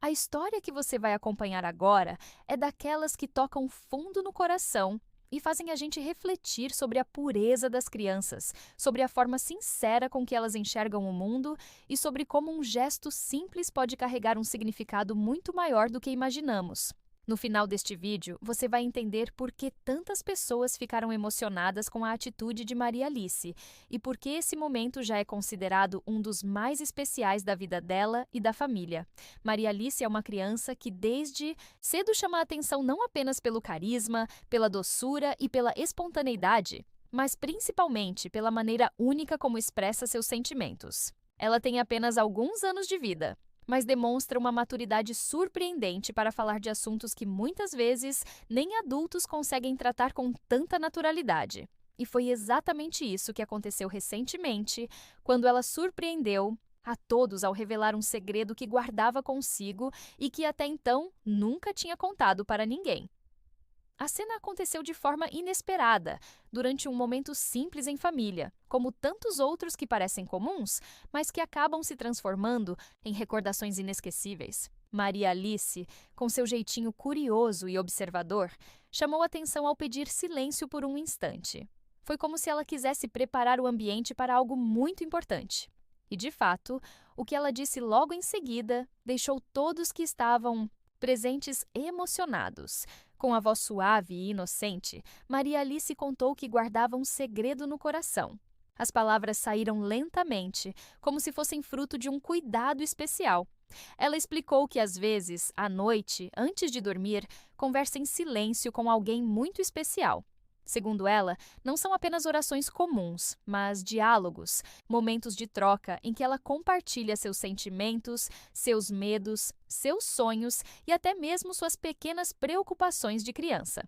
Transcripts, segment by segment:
A história que você vai acompanhar agora é daquelas que tocam fundo no coração e fazem a gente refletir sobre a pureza das crianças, sobre a forma sincera com que elas enxergam o mundo e sobre como um gesto simples pode carregar um significado muito maior do que imaginamos. No final deste vídeo, você vai entender por que tantas pessoas ficaram emocionadas com a atitude de Maria Alice e por que esse momento já é considerado um dos mais especiais da vida dela e da família. Maria Alice é uma criança que desde cedo chama a atenção não apenas pelo carisma, pela doçura e pela espontaneidade, mas principalmente pela maneira única como expressa seus sentimentos. Ela tem apenas alguns anos de vida, mas demonstra uma maturidade surpreendente para falar de assuntos que muitas vezes nem adultos conseguem tratar com tanta naturalidade. E foi exatamente isso que aconteceu recentemente, quando ela surpreendeu a todos ao revelar um segredo que guardava consigo e que até então nunca tinha contado para ninguém. A cena aconteceu de forma inesperada, durante um momento simples em família, como tantos outros que parecem comuns, mas que acabam se transformando em recordações inesquecíveis. Maria Alice, com seu jeitinho curioso e observador, chamou atenção ao pedir silêncio por um instante. Foi como se ela quisesse preparar o ambiente para algo muito importante. E, de fato, o que ela disse logo em seguida deixou todos que estavam presentes emocionados. Com a voz suave e inocente, Maria Alice contou que guardava um segredo no coração. As palavras saíram lentamente, como se fossem fruto de um cuidado especial. Ela explicou que, às vezes, à noite, antes de dormir, conversa em silêncio com alguém muito especial. Segundo ela, não são apenas orações comuns, mas diálogos, momentos de troca em que ela compartilha seus sentimentos, seus medos, seus sonhos e até mesmo suas pequenas preocupações de criança.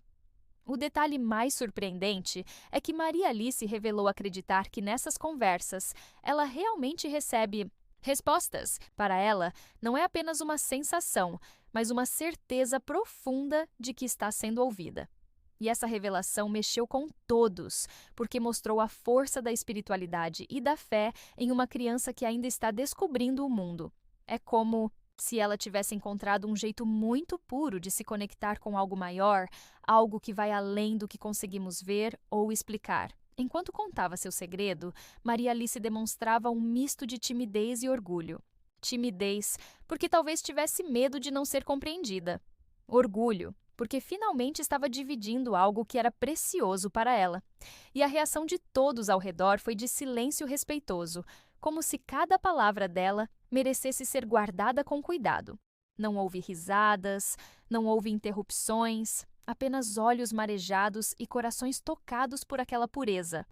O detalhe mais surpreendente é que Maria Alice revelou acreditar que nessas conversas ela realmente recebe respostas. Para ela, não é apenas uma sensação, mas uma certeza profunda de que está sendo ouvida. E essa revelação mexeu com todos, porque mostrou a força da espiritualidade e da fé em uma criança que ainda está descobrindo o mundo. É como se ela tivesse encontrado um jeito muito puro de se conectar com algo maior, algo que vai além do que conseguimos ver ou explicar. Enquanto contava seu segredo, Maria Alice demonstrava um misto de timidez e orgulho. Timidez, porque talvez tivesse medo de não ser compreendida. Orgulho, porque finalmente estava dividindo algo que era precioso para ela. E a reação de todos ao redor foi de silêncio respeitoso, como se cada palavra dela merecesse ser guardada com cuidado. Não houve risadas, não houve interrupções, apenas olhos marejados e corações tocados por aquela pureza.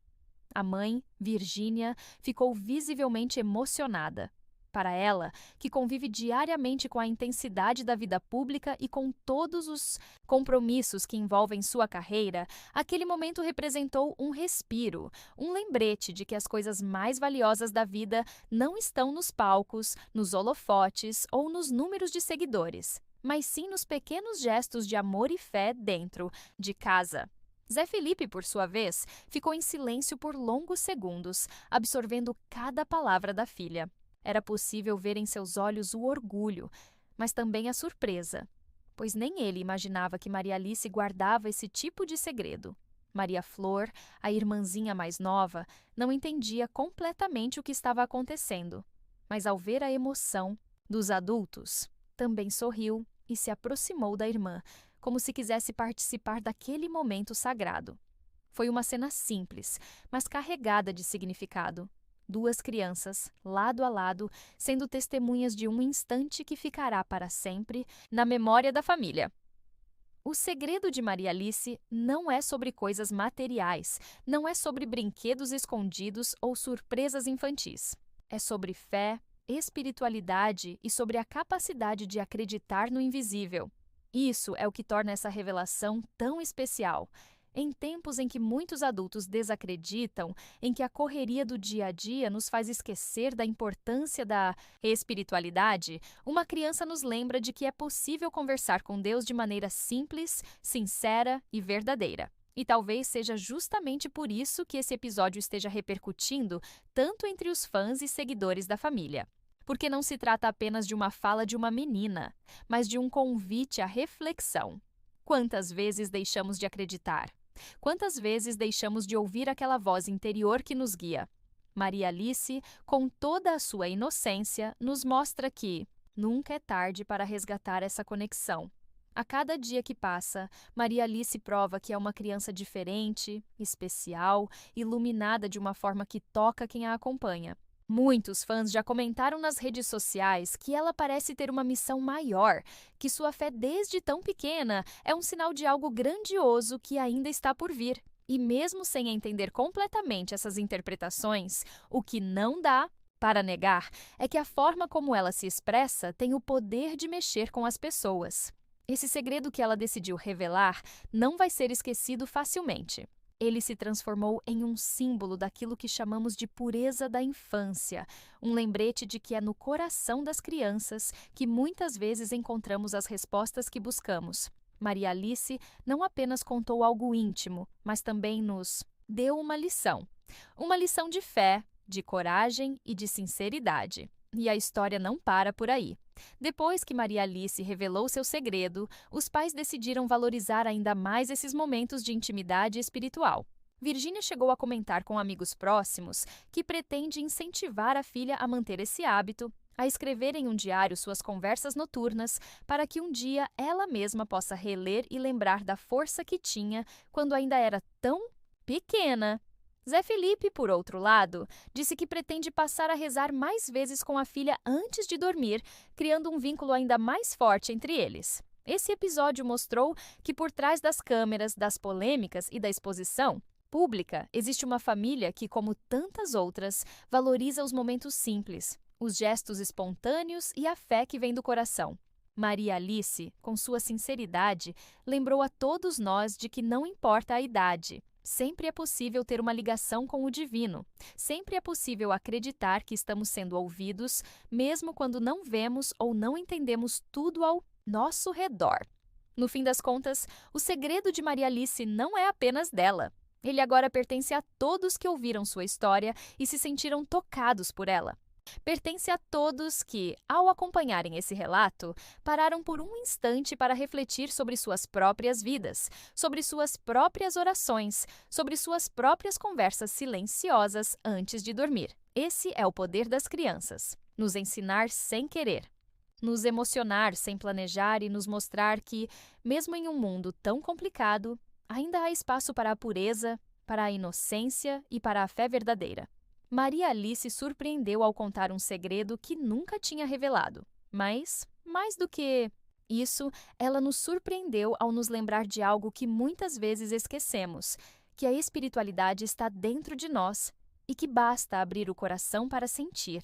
A mãe, Virgínia, ficou visivelmente emocionada. Para ela, que convive diariamente com a intensidade da vida pública e com todos os compromissos que envolvem sua carreira, aquele momento representou um respiro, um lembrete de que as coisas mais valiosas da vida não estão nos palcos, nos holofotes ou nos números de seguidores, mas sim nos pequenos gestos de amor e fé dentro de casa. Zé Felipe, por sua vez, ficou em silêncio por longos segundos, absorvendo cada palavra da filha. Era possível ver em seus olhos o orgulho, mas também a surpresa, pois nem ele imaginava que Maria Alice guardava esse tipo de segredo. Maria Flor, a irmãzinha mais nova, não entendia completamente o que estava acontecendo, mas ao ver a emoção dos adultos, também sorriu e se aproximou da irmã, como se quisesse participar daquele momento sagrado. Foi uma cena simples, mas carregada de significado. Duas crianças, lado a lado, sendo testemunhas de um instante que ficará para sempre na memória da família. O segredo de Maria Alice não é sobre coisas materiais, não é sobre brinquedos escondidos ou surpresas infantis. É sobre fé, espiritualidade e sobre a capacidade de acreditar no invisível. Isso é o que torna essa revelação tão especial. Em tempos em que muitos adultos desacreditam, em que a correria do dia a dia nos faz esquecer da importância da espiritualidade, uma criança nos lembra de que é possível conversar com Deus de maneira simples, sincera e verdadeira. E talvez seja justamente por isso que esse episódio esteja repercutindo tanto entre os fãs e seguidores da família. porque não se trata apenas de uma fala de uma menina, mas de um convite à reflexão. Quantas vezes deixamos de acreditar? Quantas vezes deixamos de ouvir aquela voz interior que nos guia? Maria Alice, com toda a sua inocência, nos mostra que nunca é tarde para resgatar essa conexão. A cada dia que passa, Maria Alice prova que é uma criança diferente, especial, iluminada de uma forma que toca quem a acompanha. Muitos fãs já comentaram nas redes sociais que ela parece ter uma missão maior, que sua fé desde tão pequena é um sinal de algo grandioso que ainda está por vir. E mesmo sem entender completamente essas interpretações, o que não dá para negar é que a forma como ela se expressa tem o poder de mexer com as pessoas. Esse segredo que ela decidiu revelar não vai ser esquecido facilmente. Ele se transformou em um símbolo daquilo que chamamos de pureza da infância, um lembrete de que é no coração das crianças que muitas vezes encontramos as respostas que buscamos. Maria Alice não apenas contou algo íntimo, mas também nos deu uma lição. Uma lição de fé, de coragem e de sinceridade. E a história não para por aí. Depois que Maria Alice revelou seu segredo, os pais decidiram valorizar ainda mais esses momentos de intimidade espiritual. Virginia chegou a comentar com amigos próximos que pretende incentivar a filha a manter esse hábito, a escrever em um diário suas conversas noturnas, para que um dia ela mesma possa reler e lembrar da força que tinha quando ainda era tão pequena. Zé Felipe, por outro lado, disse que pretende passar a rezar mais vezes com a filha antes de dormir, criando um vínculo ainda mais forte entre eles. Esse episódio mostrou que por trás das câmeras, das polêmicas e da exposição pública, existe uma família que, como tantas outras, valoriza os momentos simples, os gestos espontâneos e a fé que vem do coração. Maria Alice, com sua sinceridade, lembrou a todos nós de que não importa a idade. Sempre é possível ter uma ligação com o divino. Sempre é possível acreditar que estamos sendo ouvidos, mesmo quando não vemos ou não entendemos tudo ao nosso redor. No fim das contas, o segredo de Maria Alice não é apenas dela. Ele agora pertence a todos que ouviram sua história e se sentiram tocados por ela. Pertence a todos que, ao acompanharem esse relato, pararam por um instante para refletir sobre suas próprias vidas, sobre suas próprias orações, sobre suas próprias conversas silenciosas antes de dormir. Esse é o poder das crianças: nos ensinar sem querer, nos emocionar sem planejar e nos mostrar que, mesmo em um mundo tão complicado, ainda há espaço para a pureza, para a inocência e para a fé verdadeira. Maria Alice surpreendeu ao contar um segredo que nunca tinha revelado. Mas, mais do que isso, ela nos surpreendeu ao nos lembrar de algo que muitas vezes esquecemos, que a espiritualidade está dentro de nós e que basta abrir o coração para sentir.